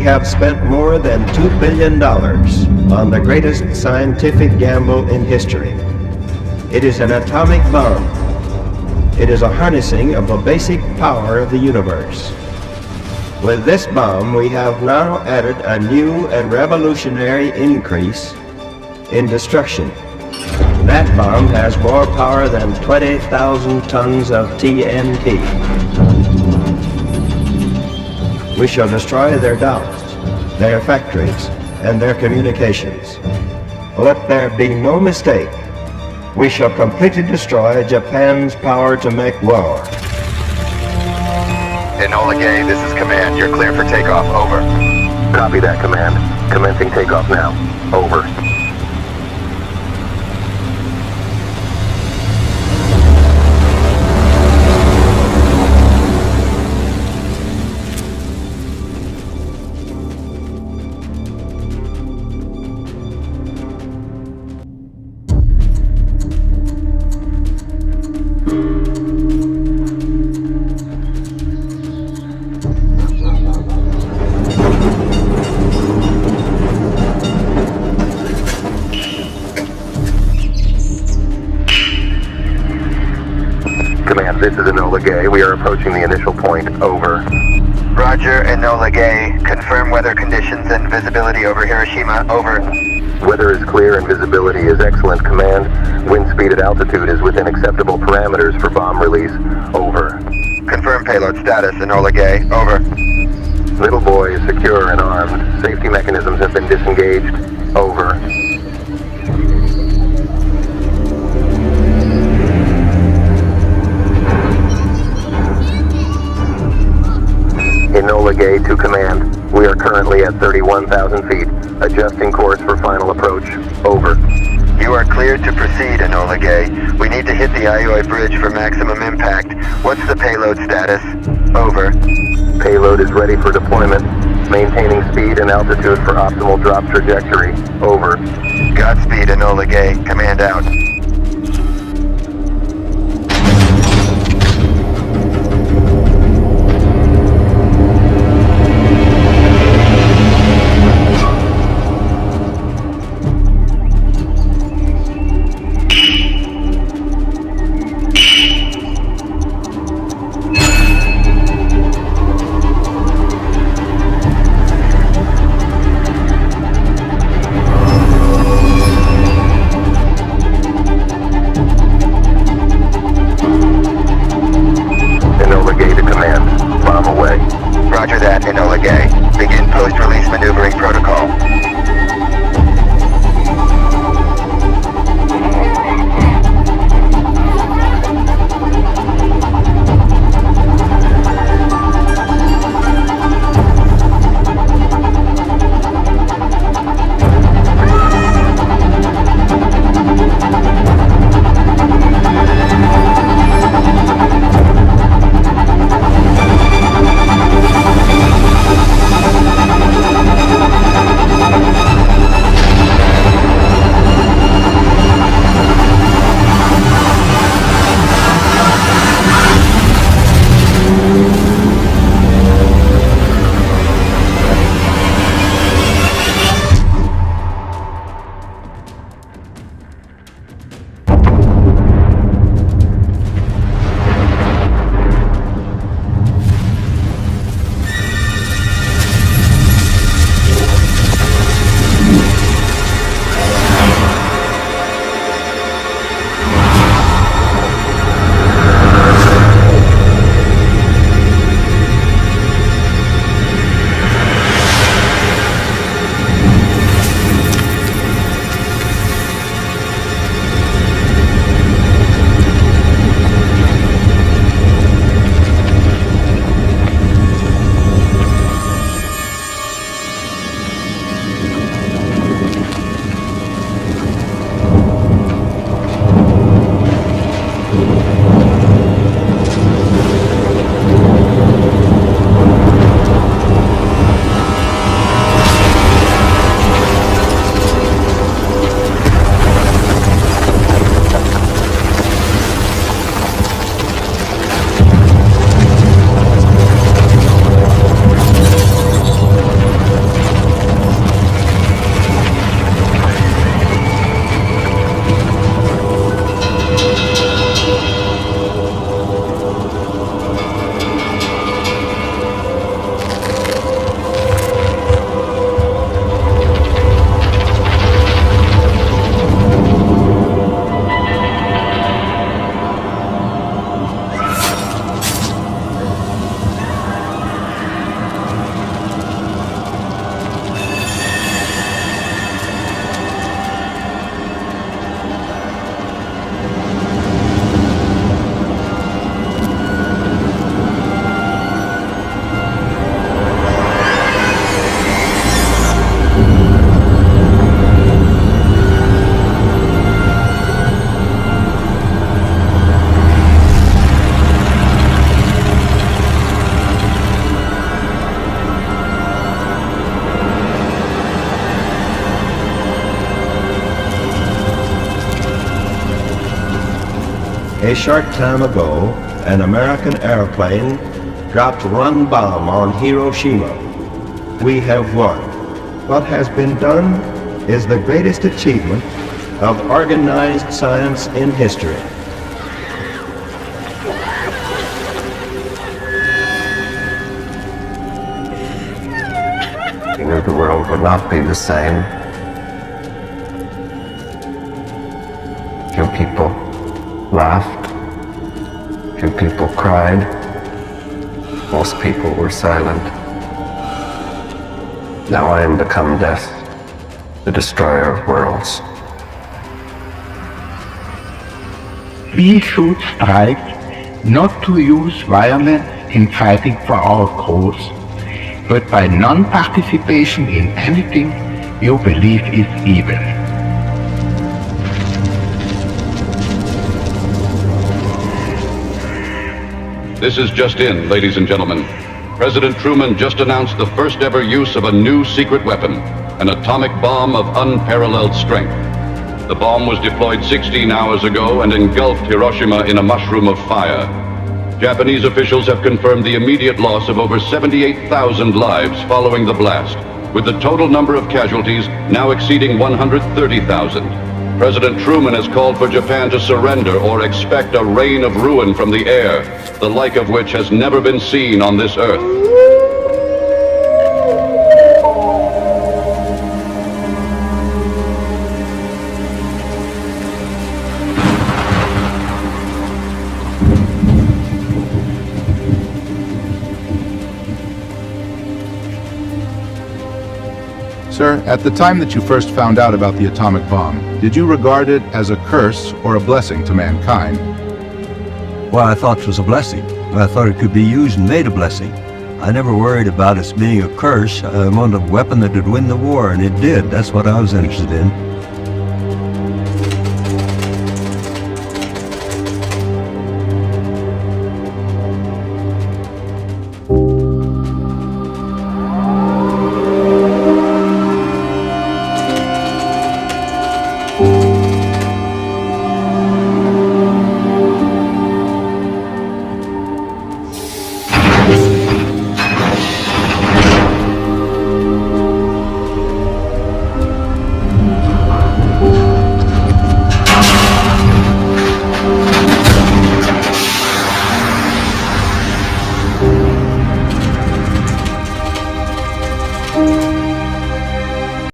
we have spent more than $2 billion on the greatest scientific gamble in history. It is an atomic bomb. It is a harnessing of the basic power of the universe. With this bomb, we have now added a new and revolutionary increase in destruction. That bomb has more power than 20,000 tons of TNT. We shall destroy their dollars, their factories, and their communications. Let there be no mistake. We shall completely destroy Japan's power to make war. Enola Gay, this is Command. You're clear for takeoff. Over. Copy that, Command. Commencing takeoff now. Over. Command, this is Enola Gay. We are approaching the initial point. Over. Roger, Enola Gay. Confirm weather conditions and visibility over Hiroshima. Over. Weather is clear and visibility is excellent, Command. Wind speed at altitude is within acceptable parameters for bomb release. Over. Confirm payload status, Enola Gay. Over. Little boy is secure and armed. Safety mechanisms have been disengaged. Over. Enola Gay to Command. We are currently at 31,000 feet. Adjusting course for final approach. Over. You are cleared to proceed, Enola Gay. We need to hit the Aioi Bridge for maximum impact. What's the payload status? Over. Payload is ready for deployment. Maintaining speed and altitude for optimal drop trajectory. Over. Godspeed, Enola Gay. Command out. A short time ago, an American airplane dropped one bomb on Hiroshima. We have won. What has been done is the greatest achievement of organized science in history. We knew the world would not be the same. Few people laughed. Few people cried. Most people were silent. Now I am become death, the destroyer of worlds. We should strive not to use violence in fighting for our cause, but by non-participation in anything you believe is evil. This is just in, ladies and gentlemen. President Truman just announced the first ever use of a new secret weapon, an atomic bomb of unparalleled strength. The bomb was deployed 16 hours ago and engulfed Hiroshima in a mushroom of fire. Japanese officials have confirmed the immediate loss of over 78,000 lives following the blast, with the total number of casualties now exceeding 130,000. President Truman has called for Japan to surrender or expect a rain of ruin from the air, the like of which has never been seen on this earth. Sir, at the time that you first found out about the atomic bomb, did you regard it as a curse or a blessing to mankind? Well, I thought it was a blessing. I thought it could be used and made a blessing. I never worried about it being a curse. I wanted a weapon that would win the war, and it did. That's what I was interested in.